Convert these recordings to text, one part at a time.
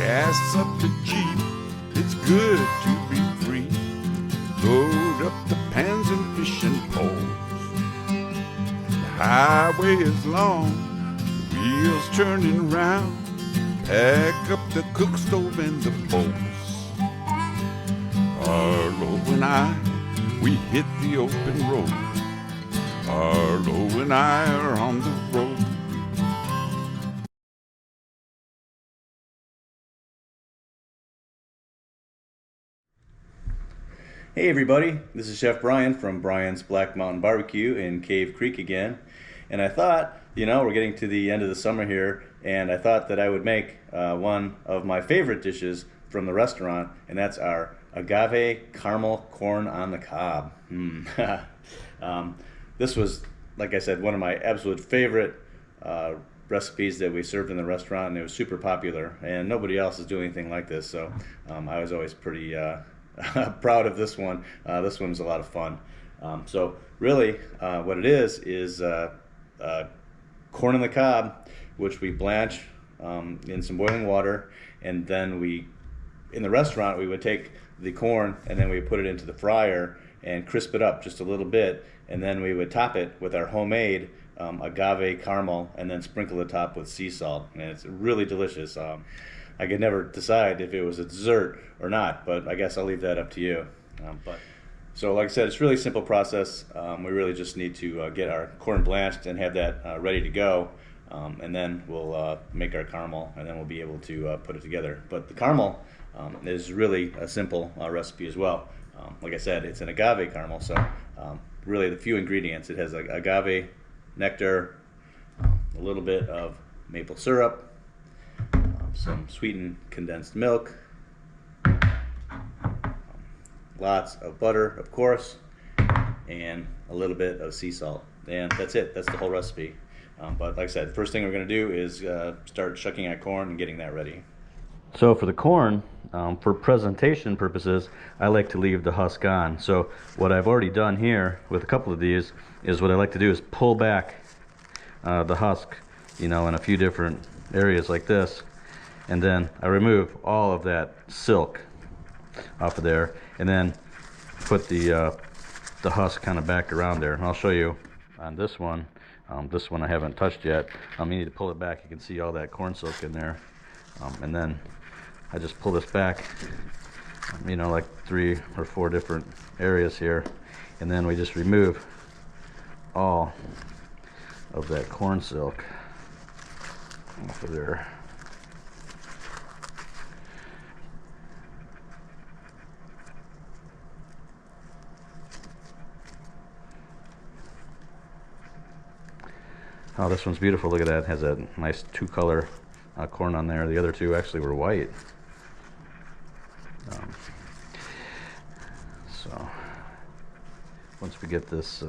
gas up the Jeep, it's good to be free. Load up the pans and fishing poles. The highway is long, the wheels turning round. Pack up the cook stove and the bowls. Arlo and I, we hit the open road. Arlo and I are on the road. Hey everybody, this is Chef Bryan from Bryan's Black Mountain Barbecue in Cave Creek again. And I thought, we're getting to the end of the summer here, and I thought that I would make one of my favorite dishes from the restaurant, and that's our Agave caramel corn on the cob. This was, like I said, one of my absolute favorite recipes that we served in the restaurant, and it was super popular, and nobody else is doing anything like this, so I was always pretty proud of this one. This one was a lot of fun. So really what it is corn on the cob, which we blanch in some boiling water, and then in the restaurant we would take the corn and then we put it into the fryer and crisp it up just a little bit, and then we would top it with our homemade agave caramel and then sprinkle the top with sea salt, and it's really delicious. I could never decide if it was a dessert or not, but I guess I'll leave that up to you. So like I said, it's a really simple process. We really just need to get our corn blanched and have that ready to go, and then we'll make our caramel, and then we'll be able to put it together. But the caramel is really a simple recipe as well. Like I said, it's an agave caramel, so really the few ingredients. It has agave nectar, a little bit of maple syrup, some sweetened condensed milk, lots of butter, of course, and a little bit of sea salt. And that's it. That's the whole recipe. But like I said, first thing we're going to do is start shucking our corn and getting that ready. So for the corn, for presentation purposes, I like to leave the husk on. So what I've already done here with a couple of these is what I like to do is pull back the husk, in a few different areas like this. And then I remove all of that silk off of there, and then put the husk kind of back around there. And I'll show you on this one. This one I haven't touched yet. You need to pull it back. You can see all that corn silk in there. And then I just pull this back, like 3 or 4 different areas here. And then we just remove all of that corn silk off of there. Oh, this one's beautiful. Look at that. It has a nice 2-color corn on there. The other 2 actually were white. So once we get this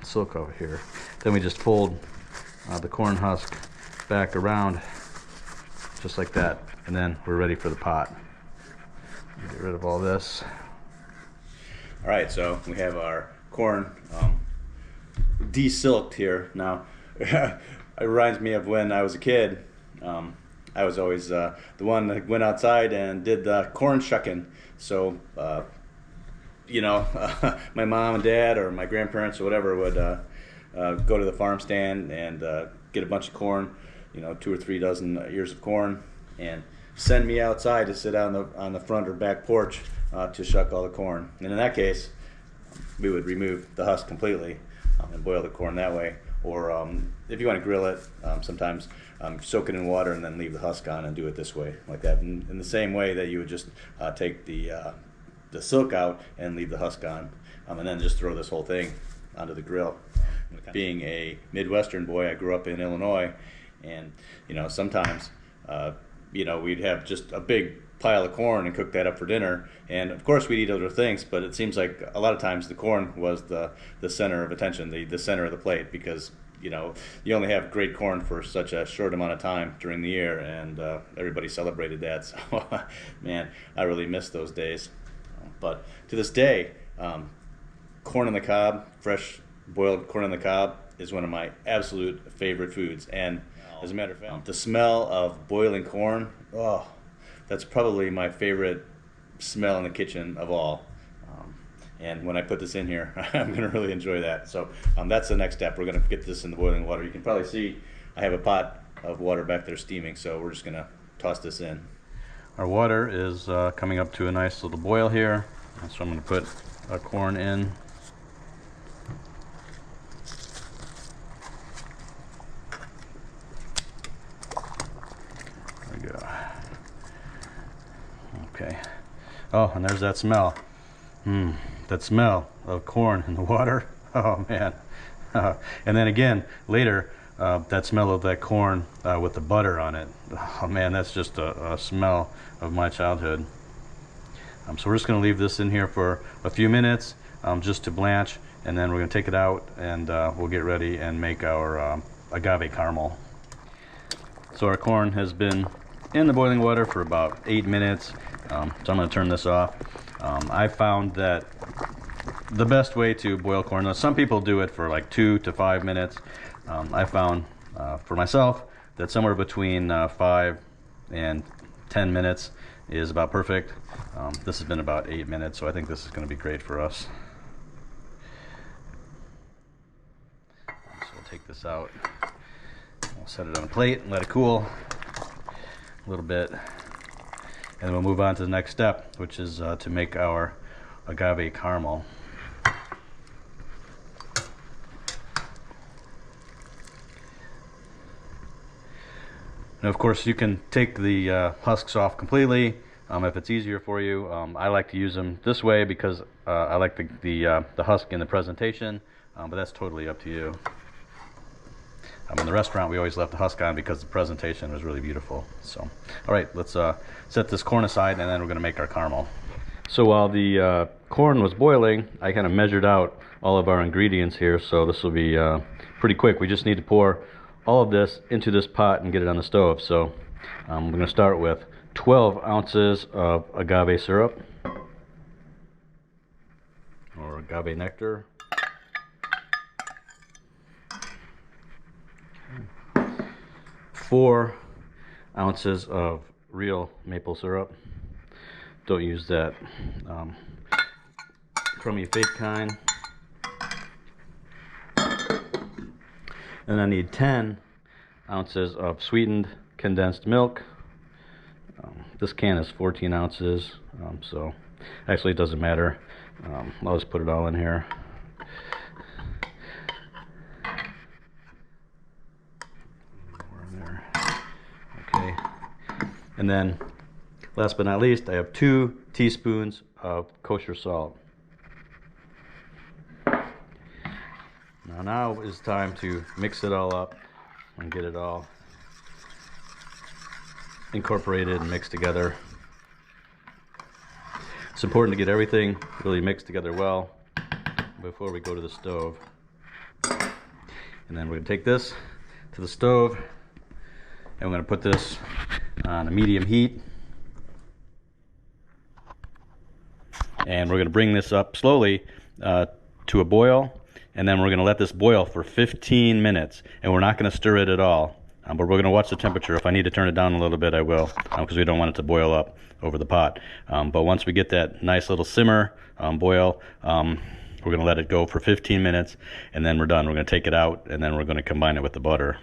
silk over here, then we just fold the corn husk back around just like that, and then we're ready for the pot. Get rid of all this. All right, so we have our corn de-silked here now. It reminds me of when I was a kid. I was always the one that went outside and did the corn shucking. So, my mom and dad or my grandparents or whatever would go to the farm stand and get a bunch of corn, 2 or 3 dozen ears of corn, and send me outside to sit out on the front or back porch to shuck all the corn. And in that case, we would remove the husk completely and boil the corn that way. Or if you want to grill it, sometimes soak it in water and then leave the husk on and do it this way, like that. In the same way that you would just take the silk out and leave the husk on, and then just throw this whole thing onto the grill. Being a Midwestern boy, I grew up in Illinois, and sometimes we'd have just a big pile of corn and cook that up for dinner, and of course we'd eat other things, but it seems like a lot of times the corn was the center of attention, the center of the plate, because you only have great corn for such a short amount of time during the year, and everybody celebrated that. So man, I really miss those days. But to this day, corn on the cob, fresh boiled corn on the cob, is one of my absolute favorite foods. And as a matter of fact, the smell of boiling corn, that's probably my favorite smell in the kitchen of all. And when I put this in here, I'm going to really enjoy that. So that's the next step. We're going to get this in the boiling water. You can probably see I have a pot of water back there steaming, so we're just going to toss this in. Our water is coming up to a nice little boil here, and so I'm going to put our corn in. There we go. Okay. Oh, and there's that smell. That smell of corn in the water. Oh man. And then again later, that smell of that corn with the butter on it. Oh man, that's just a smell of my childhood. So we're just going to leave this in here for a few minutes just to blanch, and then we're going to take it out and we'll get ready and make our agave caramel. So our corn has been in the boiling water for about 8 minutes. So I'm going to turn this off. I found that the best way to boil corn, now some people do it for like 2 to 5 minutes. I found for myself that somewhere between 5 and 10 minutes is about perfect. This has been about 8 minutes, so I think this is going to be great for us. So we'll take this out. We'll set it on a plate and let it cool a little bit. And then we'll move on to the next step, which is to make our agave caramel. And of course, you can take the husks off completely if it's easier for you. I like to use them this way because I like the husk in the presentation, but that's totally up to you. In the restaurant, we always left the husk on because the presentation was really beautiful. So, all right, let's set this corn aside, and then we're going to make our caramel. So while the corn was boiling, I kind of measured out all of our ingredients here, so this will be pretty quick. We just need to pour all of this into this pot and get it on the stove. So we're going to start with 12 ounces of agave syrup, or agave nectar. 4 ounces of real maple syrup. Don't use that crummy fake kind. And I need 10 ounces of sweetened condensed milk. This can is 14 ounces, so actually it doesn't matter. I'll just put it all in here. Okay, and then last but not least, I have 2 teaspoons of kosher salt. Now is time to mix it all up and get it all incorporated and mixed together. It's important to get everything really mixed together well before we go to the stove. And then we're going to take this to the stove, and we're going to put this on a medium heat. And we're going to bring this up slowly to a boil, and then we're going to let this boil for 15 minutes, and we're not going to stir it at all. But we're going to watch the temperature. If I need to turn it down a little bit, I will, because we don't want it to boil up over the pot. But once we get that nice little simmer boil, we're going to let it go for 15 minutes, and then we're done. We're going to take it out, and then we're going to combine it with the butter.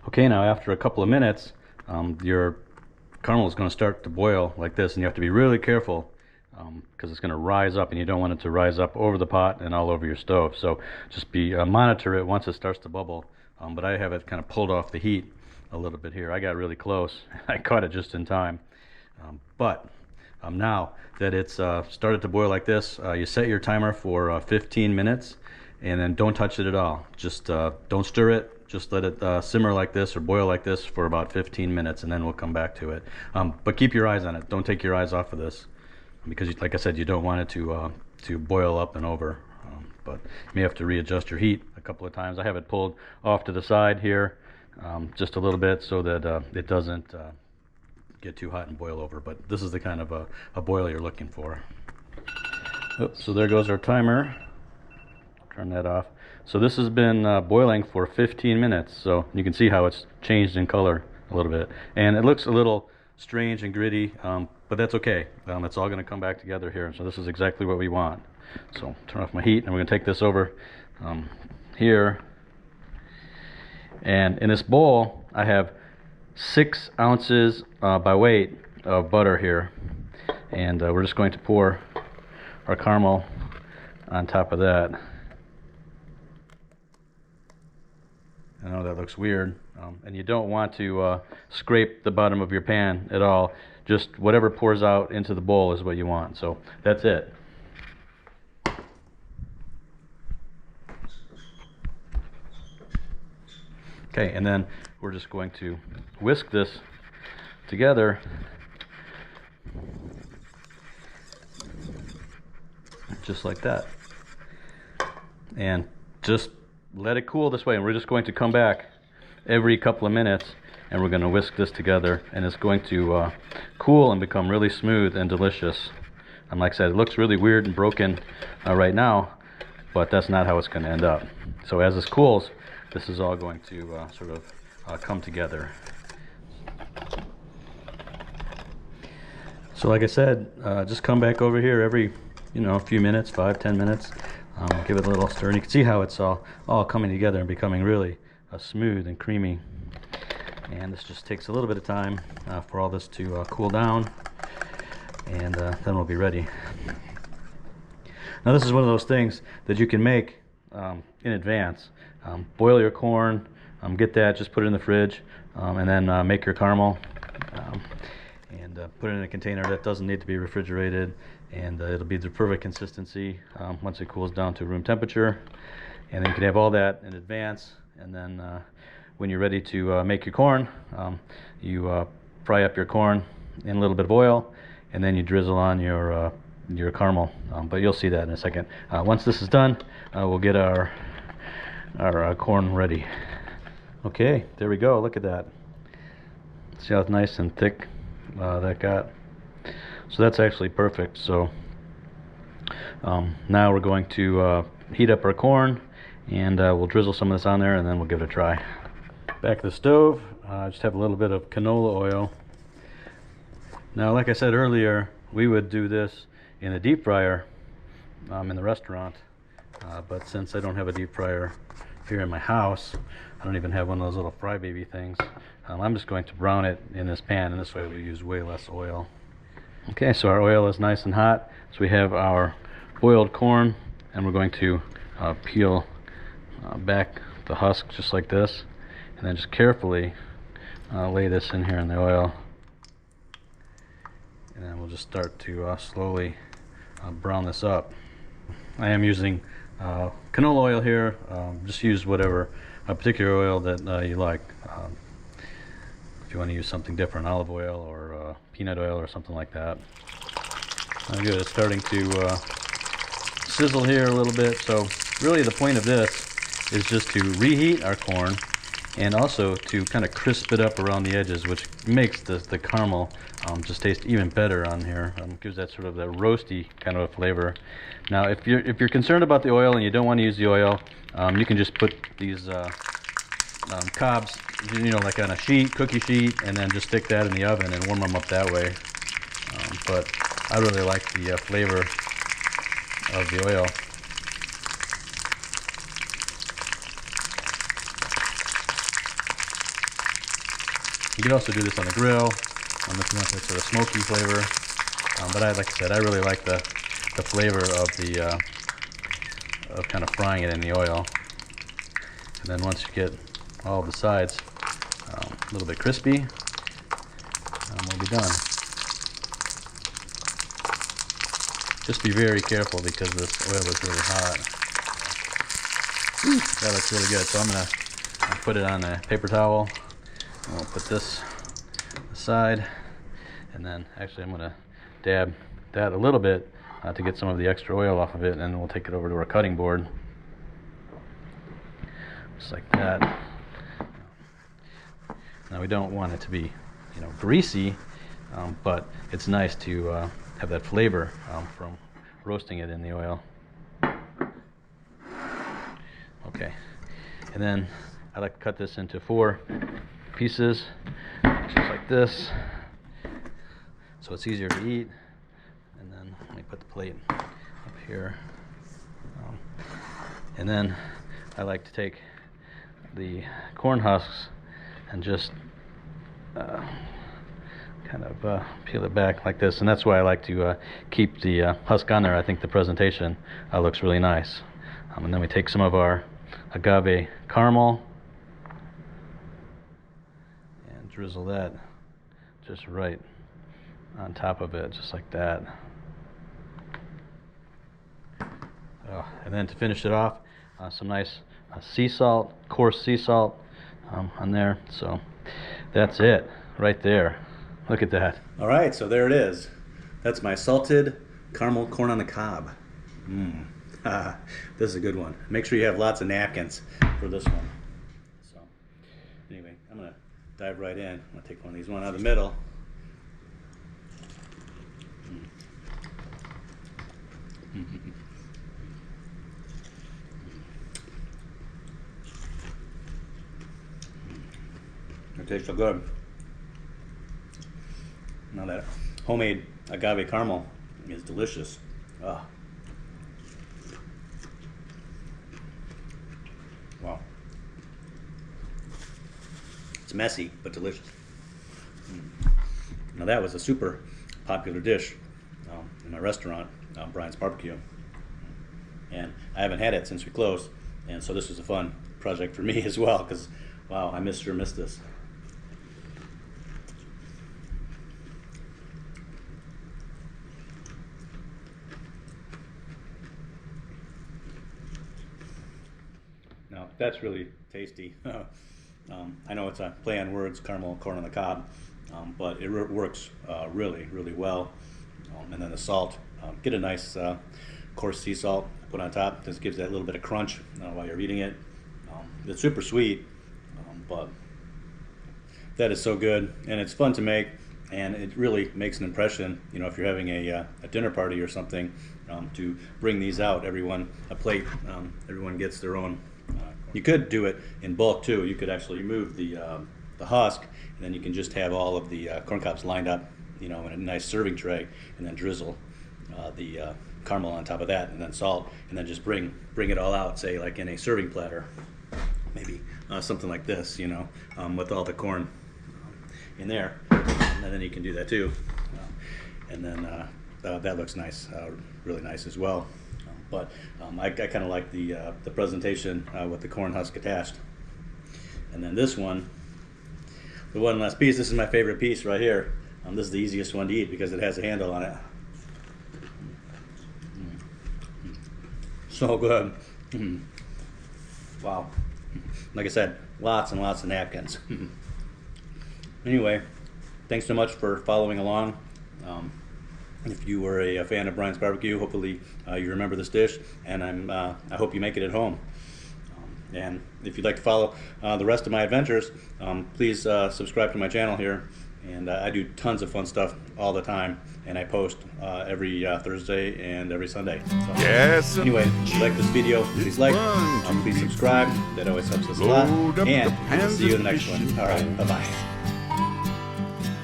Okay, now after a couple of minutes, your caramel is going to start to boil like this, and you have to be really careful because it's going to rise up, and you don't want it to rise up over the pot and all over your stove. So just monitor it once it starts to bubble. But I have it kind of pulled off the heat a little bit here. I got really close. I caught it just in time. But now that it's started to boil like this, you set your timer for 15 minutes, and then don't touch it at all. Just don't stir it. Just let it simmer like this or boil like this for about 15 minutes, and then we'll come back to it. But keep your eyes on it. Don't take your eyes off of this, because like I said, you don't want it to boil up and over. But you may have to readjust your heat a couple of times. I have it pulled off to the side here just a little bit so that it doesn't get too hot and boil over. But this is the kind of a boil you're looking for. Oops, so there goes our timer. Turn that off. So this has been boiling for 15 minutes. So you can see how it's changed in color a little bit. And it looks a little strange and gritty, but that's okay. It's all going to come back together here. So this is exactly what we want. So turn off my heat, and we're going to take this over here. And in this bowl, I have 6 ounces by weight of butter here. And we're just going to pour our caramel on top of that. I know that looks weird, and you don't want to scrape the bottom of your pan at all. Just whatever pours out into the bowl is what you want. So that's it. Okay, and then we're just going to whisk this together. Just like that. And just let it cool this way, and we're just going to come back every couple of minutes, and we're going to whisk this together, and it's going to cool and become really smooth and delicious. And like I said, it looks really weird and broken right now, but that's not how it's going to end up. So as this cools, this is all going to sort of come together. So like I said, just come back over here every a few minutes, 5-10 minutes. Give it a little stir, and you can see how it's all coming together and becoming really smooth and creamy. And this just takes a little bit of time for all this to cool down, and then we'll be ready. Now this is one of those things that you can make in advance. Boil your corn, get that, just put it in the fridge, and then make your caramel, and put it in a container that doesn't need to be refrigerated, and it'll be the perfect consistency once it cools down to room temperature. And then you can have all that in advance, and then when you're ready to make your corn, you fry up your corn in a little bit of oil, and then you drizzle on your caramel, but you'll see that in a second. Once this is done, we'll get our corn ready. Okay, there we go. Look at that. See how nice and thick that got? So that's actually perfect. So now we're going to heat up our corn, and we'll drizzle some of this on there, and then we'll give it a try. Back to the stove, just have a little bit of canola oil. Now, like I said earlier, we would do this in a deep fryer in the restaurant, but since I don't have a deep fryer here in my house, I don't even have one of those little fry baby things, I'm just going to brown it in this pan, and this way we use way less oil. Okay, so our oil is nice and hot, so we have our boiled corn, and we're going to peel back the husk just like this, and then just carefully lay this in here in the oil, and then we'll just start to slowly brown this up. I am using canola oil here. Just use whatever particular oil that you like. If you want to use something different, olive oil or peanut oil or something like that. Good, it's starting to sizzle here a little bit. So really the point of this is just to reheat our corn, and also to kind of crisp it up around the edges, which makes the caramel just taste even better on here. Gives that sort of that roasty kind of a flavor. Now, if you're concerned about the oil and you don't want to use the oil, you can just put these cobs, like on a cookie sheet, and then just stick that in the oven and warm them up that way. But I really like the flavor of the oil. You can also do this on the grill, if you want that sort of smoky flavor. But like I said, I really like the flavor of of kind of frying it in the oil. And then once you get all the sides a little bit crispy, we'll be done. Just be very careful because this oil is really hot. That looks really good. So I'm going to put it on a paper towel. We'll put this aside, and then actually I'm going to dab that a little bit to get some of the extra oil off of it, and then we'll take it over to our cutting board. Just like that. Now we don't want it to be, greasy, but it's nice to have that flavor from roasting it in the oil. Okay, and then I like to cut this into 4 pieces, just like this, so it's easier to eat. And then let me put the plate up here. And then I like to take the corn husks and just kind of peel it back like this, and that's why I like to keep the husk on there. I think the presentation looks really nice. And then we take some of our agave caramel and drizzle that just right on top of it, just like that. And then to finish it off, some nice sea salt, coarse sea salt on there. So that's it right there. Look at that. All right, so there it is. That's my salted caramel corn on the cob. This is a good one. Make sure you have lots of napkins for this one. So anyway, I'm gonna dive right in. I'm gonna take one of these, one out of the middle. It tastes so good. Now that homemade agave caramel is delicious. Wow. It's messy, but delicious. Now that was a super popular dish in my restaurant, Bryan's BBQ. And I haven't had it since we closed, and so this was a fun project for me as well, because wow, I sure missed this. Now that's really tasty. I know it's a play on words, caramel corn on the cob, but it works really, really well. And then the salt, get a nice coarse sea salt, put on top. This gives that little bit of crunch while you're eating it. It's super sweet, but that is so good, and it's fun to make, and it really makes an impression. You know, if you're having a dinner party or something, to bring these out, everyone a plate, everyone gets their own. You could do it in bulk too. You could actually remove the husk, and then you can just have all of the corn cobs lined up, you know, in a nice serving tray, and then drizzle the caramel on top of that, and then salt, and then just bring it all out, say like in a serving platter, maybe something like this, you know, with all the corn in there, and then you can do that too, and then that looks nice, really nice as well. But I kind of like the presentation with the corn husk attached. And then this one, the one last piece, this is my favorite piece right here. This is the easiest one to eat because it has a handle on it. So good. Wow. Like I said, lots and lots of napkins. Anyway, thanks so much for following along. If you were a fan of Bryan's BBQ, hopefully you remember this dish, and I hope you make it at home. And if you'd like to follow the rest of my adventures, please subscribe to my channel here. And I do tons of fun stuff all the time, and I post every Thursday and every Sunday. So, Yes. anyway, if you like this video, please like, please subscribe. That always helps us a lot. And we'll see you in the next one. All right, bye-bye.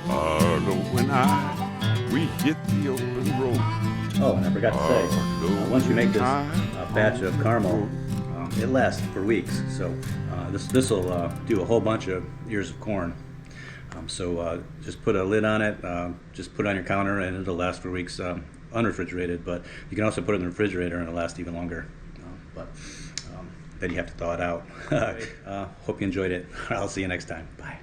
Arlo and I, we hit the open road. Oh, and I forgot to say, once you make this batch of caramel, it lasts for weeks. So this will do a whole bunch of ears of corn. So just put a lid on it, just put it on your counter, and it'll last for weeks unrefrigerated. But you can also put it in the refrigerator and it'll last even longer. But then you have to thaw it out. Hope you enjoyed it. I'll see you next time. Bye.